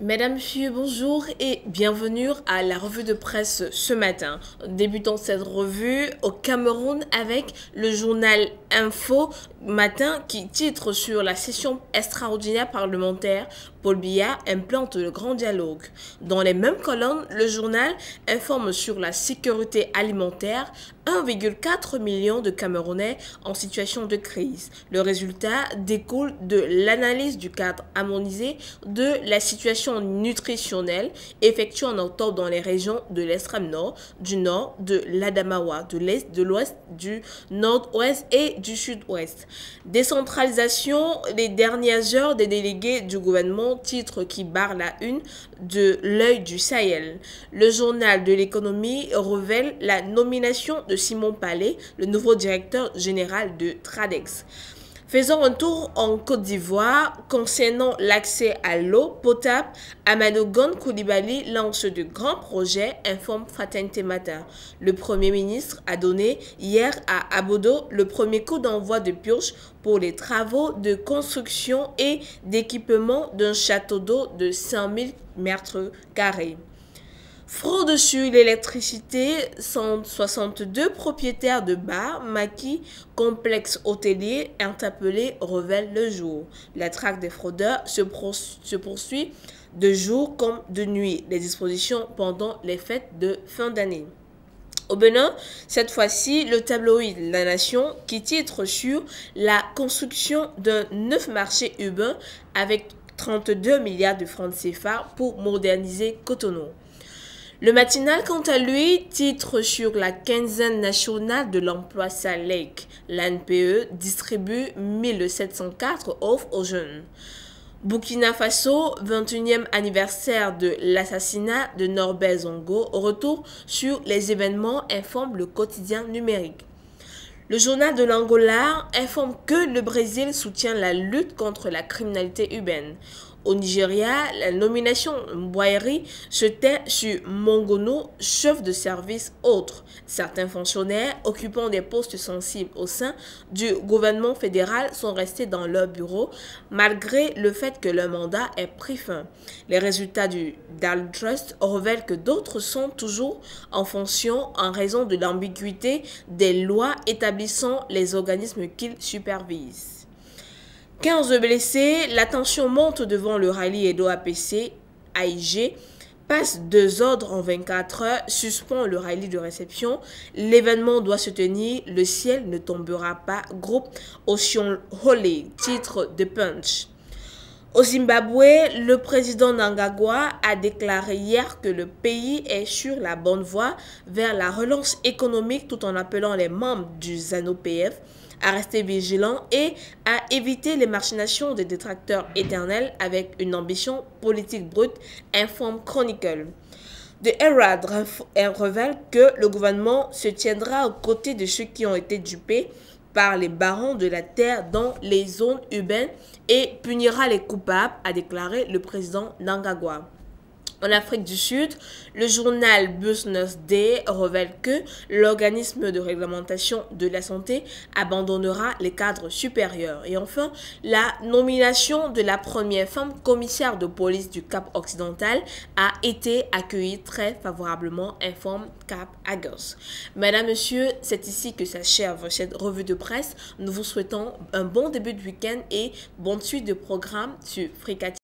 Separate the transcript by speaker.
Speaker 1: Mesdames, Messieurs, bonjour et bienvenue à la revue de presse ce matin. Débutons cette revue au Cameroun avec le journal Info Matin qui titre sur la session extraordinaire parlementaire. Paul Biya implante le grand dialogue. Dans les mêmes colonnes, le journal informe sur la sécurité alimentaire. 1,4 million de Camerounais en situation de crise. Le résultat découle de l'analyse du cadre harmonisé de la situation nutritionnelle effectuée en octobre dans les régions de l'extrême nord, du nord, de l'Adamawa, de l'est, de l'ouest, du nord-ouest et du sud-ouest. Décentralisation des dernières heures des délégués du gouvernement, titre qui barre la une de l'œil du Sahel. Le journal de l'économie révèle la nomination de Simon Palais, le nouveau directeur général de Tradex. Faisons un tour en Côte d'Ivoire concernant l'accès à l'eau potable. Amadou Gon Coulibaly lance de grands projets, informe Fraternité Matin. Le Premier ministre a donné hier à Abodo le premier coup d'envoi de pioche pour les travaux de construction et d'équipement d'un château d'eau de 100 000 mètres carrés. Fraude sur l'électricité, 162 propriétaires de bars, maquis, complexes hôteliers interpellés révèlent le jour. La traque des fraudeurs se poursuit de jour comme de nuit. Les dispositions pendant les fêtes de fin d'année. Au Bénin, cette fois-ci, le tabloïd La Nation qui titre sur la construction d'un neuf marché urbain avec 32 milliards de francs CFA pour moderniser Cotonou. Le matinal, quant à lui, titre sur la quinzaine nationale de l'emploi SALEC. L'ANPE distribue 1704 offres aux jeunes. Burkina Faso, 21e anniversaire de l'assassinat de Norbert Zongo. Retour sur les événements, informe le quotidien numérique. Le journal de l'Angola informe que le Brésil soutient la lutte contre la criminalité urbaine. Au Nigeria, la nomination Mbouairi se tait sur Mongono, chef de service autre. Certains fonctionnaires occupant des postes sensibles au sein du gouvernement fédéral sont restés dans leur bureau malgré le fait que leur mandat ait pris fin. Les résultats du Dal Trust révèlent que d'autres sont toujours en fonction en raison de l'ambiguïté des lois établissant les organismes qu'ils supervisent. 15 blessés, la tension monte devant le rallye Edo APC, AIG, passe 2 ordres en 24 heures, suspend le rallye de réception. L'événement doit se tenir, le ciel ne tombera pas, groupe Ocean Holly, titre de Punch. Au Zimbabwe, le président Mnangagwa a déclaré hier que le pays est sur la bonne voie vers la relance économique tout en appelant les membres du ZANU-PF à rester vigilants et à éviter les machinations des détracteurs éternels avec une ambition politique brute, informe Chronicle. The Herald révèle que le gouvernement se tiendra aux côtés de ceux qui ont été dupés par les barons de la terre dans les zones urbaines et punira les coupables, a déclaré le président Mnangagwa. En Afrique du Sud, le journal Business Day révèle que l'organisme de réglementation de la santé abandonnera les cadres supérieurs. Et enfin, la nomination de la première femme commissaire de police du Cap Occidental a été accueillie très favorablement, informe Cap Agos. Mesdames, Messieurs, c'est ici que s'achève cette revue de presse. Nous vous souhaitons un bon début de week-end et bonne suite de programme sur Fricati.